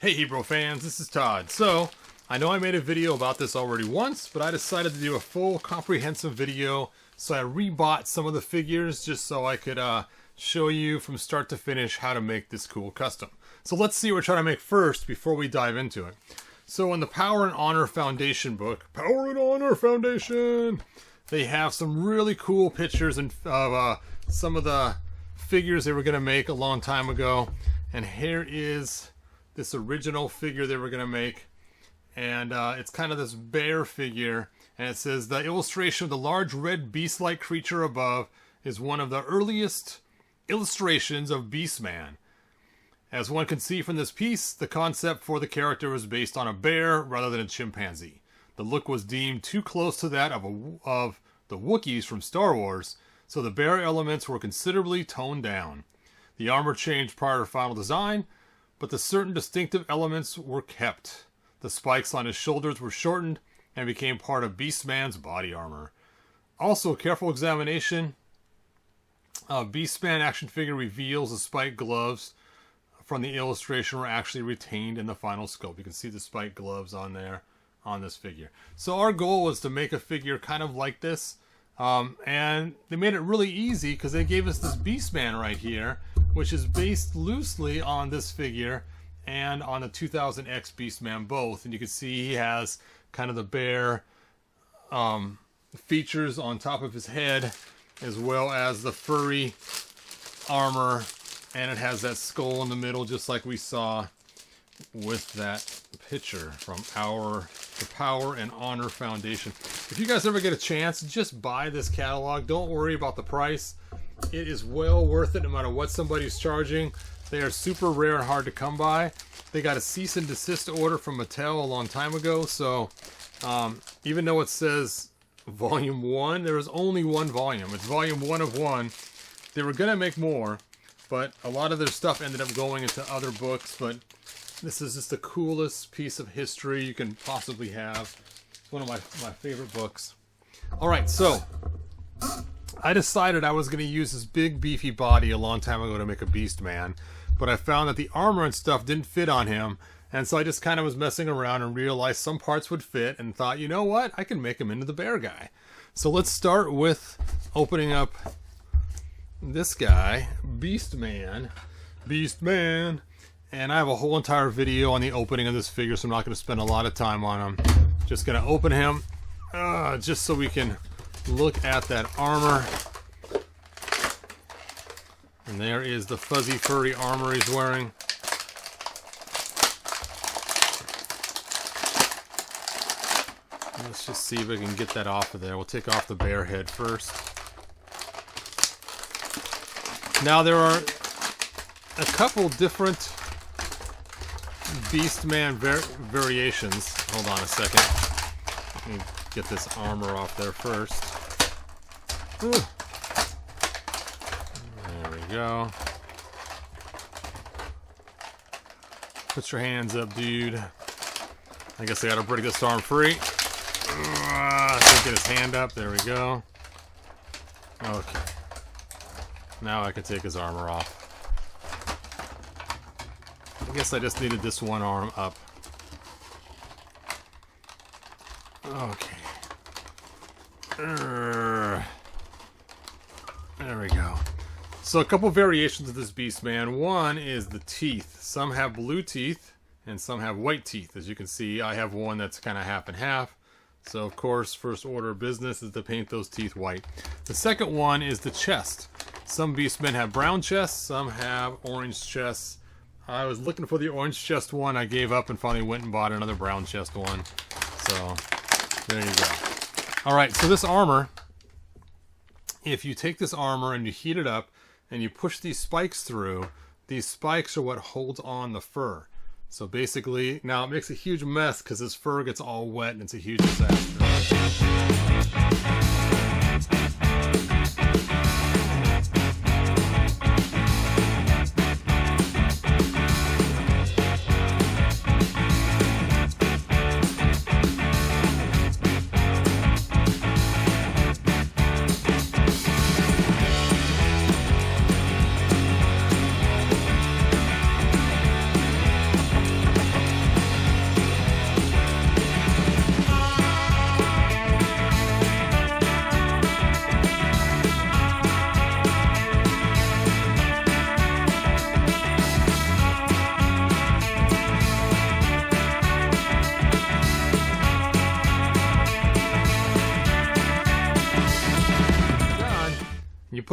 Hey Hebrew fans, this is Todd. So, I know I made a video about this already once, but I decided to do a full comprehensive video, so I rebought some of the figures just so I could show you from start to finish how to make this cool custom. So let's see what we're trying to make first before we dive into it. So in the Power and Honor Foundation book, Power and Honor Foundation, they have some really cool pictures of some of the figures they were going to make a long time ago. And here is this original figure they were going to make. And it's kind of this bear figure. And it says, the illustration of the large red beast-like creature above is one of the earliest illustrations of Beast Man. As one can see from this piece, the concept for the character was based on a bear rather than a chimpanzee. The look was deemed too close to that of the Wookiees from Star Wars, so the bear elements were considerably toned down. The armor changed prior to final design, but the certain distinctive elements were kept. The spikes on his shoulders were shortened and became part of Beastman's body armor. Also, careful examination of Beastman action figure reveals the spiked gloves from the illustration were actually retained in the final sculpt. You can see the spiked gloves on there on this figure. So our goal was to make a figure kind of like this. And they made it really easy because they gave us this Beastman right here, which is based loosely on this figure and on the 2000X Beastman both. And you can see he has kind of the bear features on top of his head, as well as the furry armor, and it has that skull in the middle just like we saw with that picture from the Power and Honor Foundation. If you guys ever get a chance, just buy this catalog. Don't worry about the price. It is well worth it no matter what somebody's charging. They are super rare and hard to come by. They got a cease and desist order from Mattel a long time ago, so even though it says volume 1, there is only one volume. It's volume 1 of 1. They were gonna make more, but a lot of their stuff ended up going into other books. But this is just the coolest piece of history you can possibly have. It's one of my favorite books. Alright, so I decided I was going to use this big beefy body a long time ago to make a Beast Man, but I found that the armor and stuff didn't fit on him, and so I just kind of was messing around and realized some parts would fit and thought, you know what, I can make him into the bear guy. So let's start with opening up this guy, Beast Man. And I have a whole entire video on the opening of this figure, so I'm not going to spend a lot of time on him. Just going to open him just so we can look at that armor. And there is the fuzzy furry armor he's wearing. Let's just see if I can get that off of there. We'll take off the bear head first. Now there are a couple different Beastman variations. Hold on a second. Let me get this armor off there first. Ooh. There we go. Put your hands up, dude. I guess I gotta break this arm free. Get his hand up. There we go. Okay. Now I can take his armor off. I guess I just needed this one arm up. Okay. There we go. So a couple variations of this Beast Man. One is the teeth. Some have blue teeth and some have white teeth. As you can see, I have one that's kind of half and half. So of course, first order of business is to paint those teeth white. The second one is the chest. Some Beastmen have brown chests, some have orange chests. I was looking for the orange chest one. I gave up and finally went and bought another brown chest one. So, there you go. Alright, so this armor, if you take this armor and you heat it up and you push these spikes through, these spikes are what holds on the fur. So basically, now it makes a huge mess because his fur gets all wet and it's a huge disaster.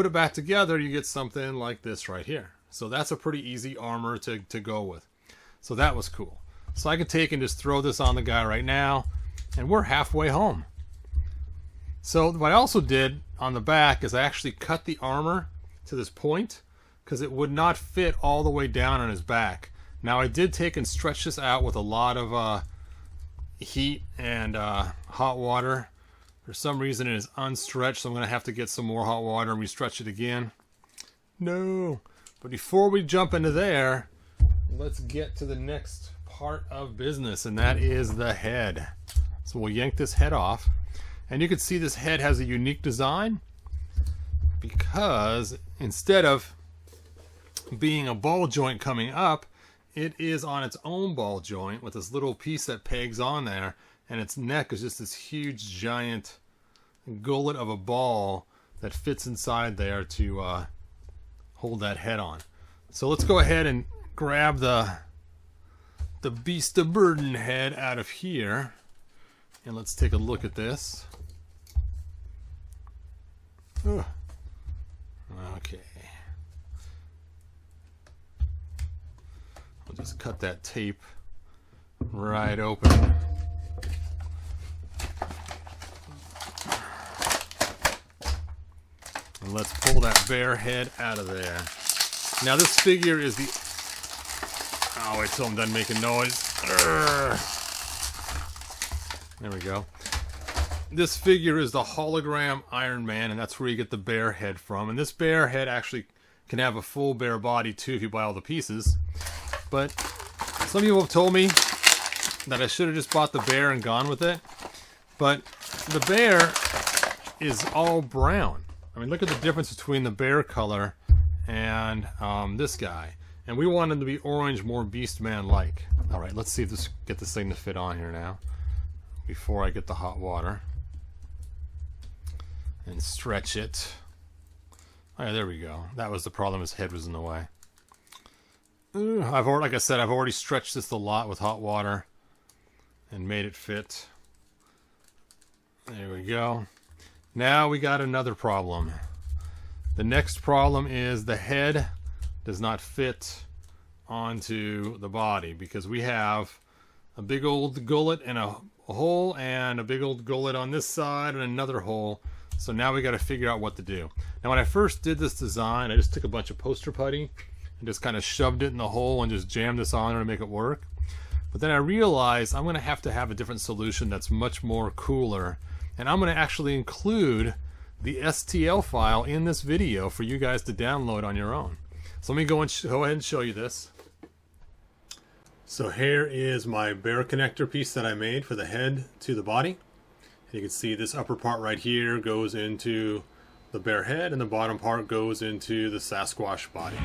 put it back together, you get something like this right here. So that's a pretty easy armor to go with. So that was cool. So I can take and just throw this on the guy right now, and we're halfway home. So what I also did on the back is I actually cut the armor to this point because it would not fit all the way down on his back. Now I did take and stretch this out with a lot of heat and hot water. For some reason it is unstretched, so I'm going to have to get some more hot water and re-stretch it again. No. But before we jump into there, let's get to the next part of business, and that is the head. So we'll yank this head off. And you can see this head has a unique design because instead of being a ball joint coming up, it is on its own ball joint with this little piece that pegs on there, and its neck is just this huge giant gullet of a ball that fits inside there to hold that head on. So let's go ahead and grab the beast of burden head out of here, and let's take a look at this. Ugh. Okay. We'll just cut that tape right open. And let's pull that bear head out of there. Now this figure is the... Oh, wait till I'm done making noise. Urgh. There we go. This figure is the hologram Iron Man, and that's where you get the bear head from. And this bear head actually can have a full bear body too if you buy all the pieces. But some people have told me that I should have just bought the bear and gone with it. But the bear is all brown. I mean, look at the difference between the bear color and this guy. And we want him to be orange, more Beast Man-like. All right, let's see if get this thing to fit on here now before I get the hot water and stretch it. Oh, yeah, there we go. That was the problem. His head was in the way. Like I said, I've already stretched this a lot with hot water and made it fit. There we go. Now we got another problem. The next problem is the head does not fit onto the body because we have a big old gullet and a hole, and a big old gullet on this side and another hole. So now we got to figure out what to do. Now when I first did this design, I just took a bunch of poster putty and just kind of shoved it in the hole and just jammed this on there to make it work. But then I realized I'm going to have a different solution that's much more cooler, and I'm going to actually include the STL file in this video for you guys to download on your own. So let me go ahead and show you this. So here is my bear connector piece that I made for the head to the body. And you can see this upper part right here goes into the bear head, and the bottom part goes into the Sasquatch body.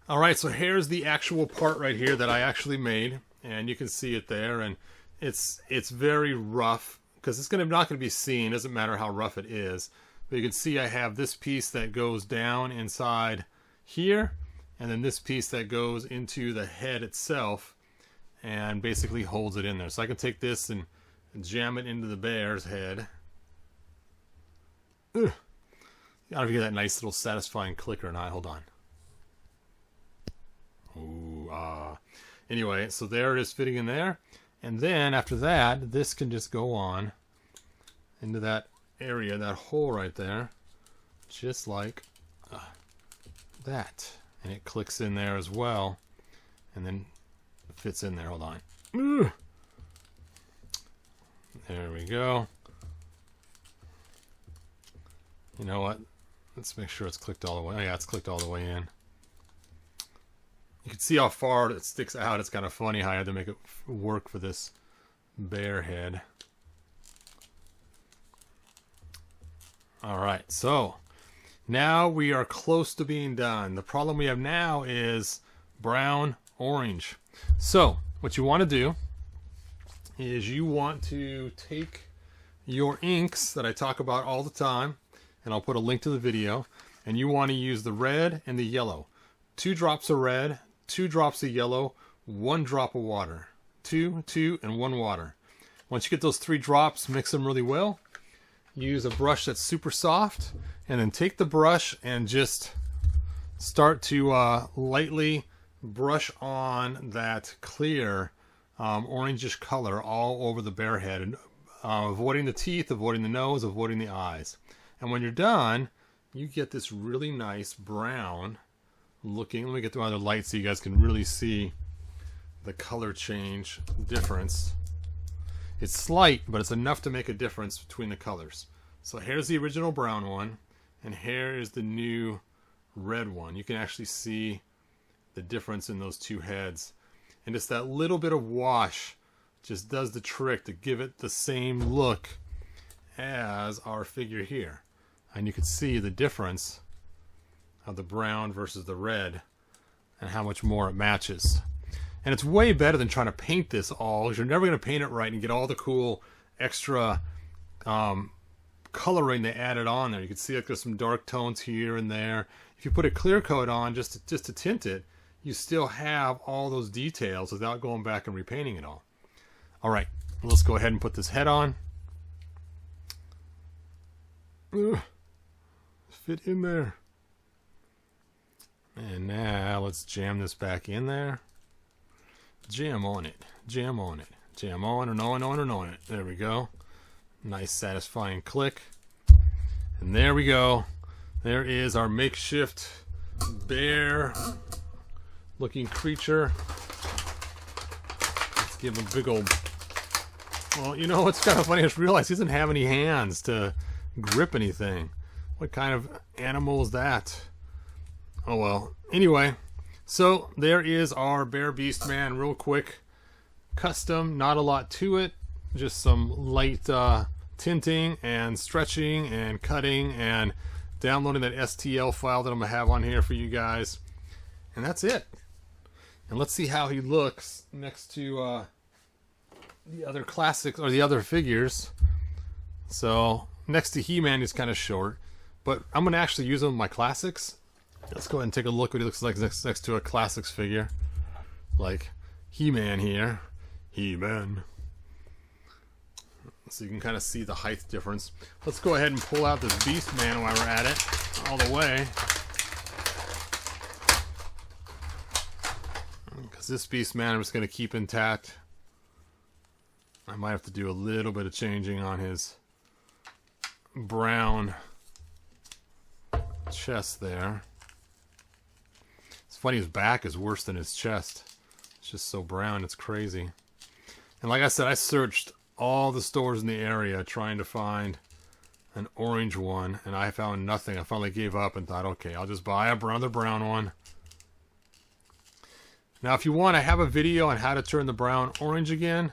Alright, so here's the actual part right here that I actually made, and you can see it there, and it's very rough because it's not going to be seen. It doesn't matter how rough it is, but you can see I have this piece that goes down inside here, and then this piece that goes into the head itself and basically holds it in there. So I can take this and jam it into the bear's head. Ugh. I don't know if you get that nice little satisfying click or not. Hold on. Ooh, Anyway, so there it is fitting in there. And then after that, this can just go on into that area, that hole right there, just like that. And it clicks in there as well, and then it fits in there. Hold on. Ugh. There we go. You know what? Let's make sure it's clicked all the way. Oh yeah, it's clicked all the way in. You can see how far it sticks out. It's kind of funny how I had to make it work for this bear head. Alright, so now we are close to being done. The problem we have now is brown, orange. So what you want to do is you want to take your inks that I talk about all the time, and I'll put a link to the video, and you want to use the red and the yellow. 2 drops of red, 2 drops of yellow, 1 drop of water. 2, 2, and 1 water. Once you get those 3 drops, mix them really well. Use a brush that's super soft, and then take the brush and just start to lightly brush on that clear orangish color all over the bear head, and avoiding the teeth, avoiding the nose, avoiding the eyes. And when you're done, you get this really nice brown looking. Let me get the other light so you guys can really see the color change difference. It's slight, but it's enough to make a difference between the colors. So here's the original brown one, and here is the new red one. You can actually see the difference in those 2 heads. And just that little bit of wash just does the trick to give it the same look as our figure here. And you can see the difference of the brown versus the red and how much more it matches. And it's way better than trying to paint this all, because you're never going to paint it right and get all the cool extra coloring they added on there. You can see like there's some dark tones here and there. If you put a clear coat on just to tint it, you still have all those details without going back and repainting it all. All right, let's go ahead and put this head on. Ugh, fit in there. And now let's jam this back in there. Jam on it, jam on it, jam on and on and on it. There we go. Nice satisfying click. And there we go. There is our makeshift bear looking creature. Let's give him a big old... Well, you know what's kind of funny? I just realized he doesn't have any hands to grip anything. What kind of animal is that? Oh well. Anyway, so there is our Bear Beast Man, real quick. Custom, not a lot to it. Just some light tinting and stretching and cutting and downloading that STL file that I'm going to have on here for you guys. And that's it. And let's see how he looks next to the other classics or the other figures. So next to He-Man, he's kind of short, but I'm going to actually use him in my classics. Let's go ahead and take a look what he looks like next to a classics figure. Like He-Man here. He-Man. So you can kind of see the height difference. Let's go ahead and pull out this Beast Man while we're at it. All the way. Because this Beast Man I'm just going to keep intact. I might have to do a little bit of changing on his brown chest there. It's funny, his back is worse than his chest. It's just so brown, it's crazy. And like I said, I searched all the stores in the area trying to find an orange one, and I found nothing. I finally gave up and thought, okay, I'll just buy another brown one. Now, if you want to have a video on how to turn the brown orange again,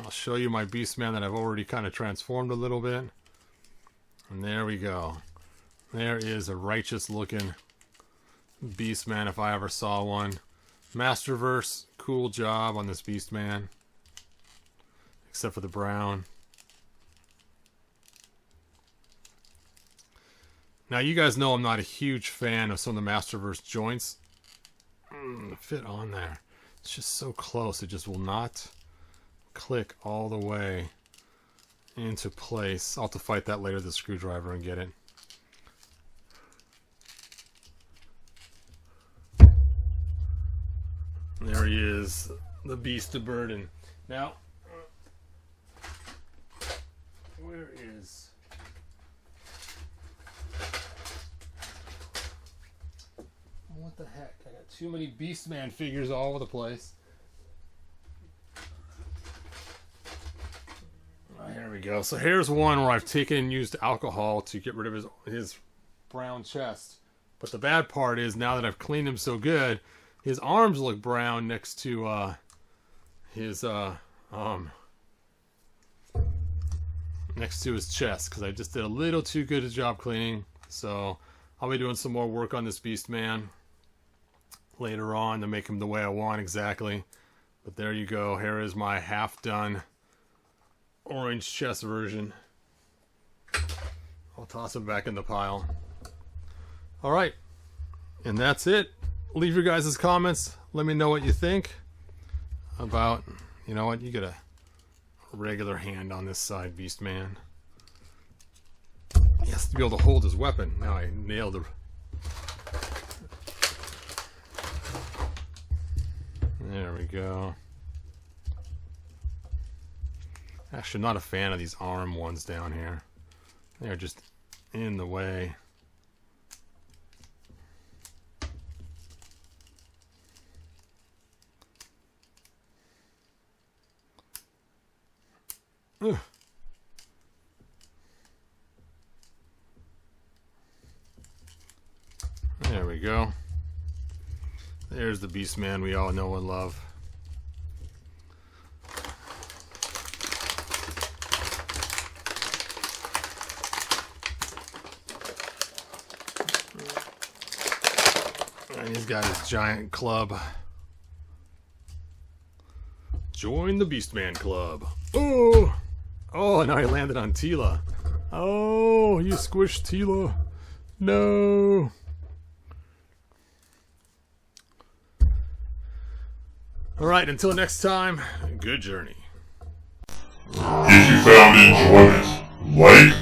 I'll show you my Beast Man that I've already kind of transformed a little bit. And there we go. There is a righteous looking Beast Man if I ever saw one. Masterverse, cool job on this Beast Man. Except for the brown. Now you guys know I'm not a huge fan of some of the Masterverse joints. Fit on there. It's just so close. It just will not click all the way into place. I'll have to fight that later with the screwdriver and get it. There he is, the Beast of Burden. Now, where is... What the heck? I got too many Beast Man figures all over the place. Here we go. So here's one where I've taken and used alcohol to get rid of his brown chest. But the bad part is, now that I've cleaned him so good, his arms look brown next to next to his chest, because I just did a little too good a job cleaning. So I'll be doing some more work on this Beast Man later on to make him the way I want exactly. But there you go. Here is my half done orange chest version. I'll toss him back in the pile. Alright, and that's it. leave your guys' comments. Let me know what you think about, you know what, you get a regular hand on this side, Beast Man. He has to be able to hold his weapon. Now I nailed it. There we go. Actually, not a fan of these arm ones down here. They're just in the way. Ugh. There we go. There's the Beast Man we all know and love. And he's got his giant club. Join the Beast Man Club. Oh! Oh, now he landed on Teela. Oh, you squished Teela. No! Alright, until next time, good journey. If you found it enjoyment, like,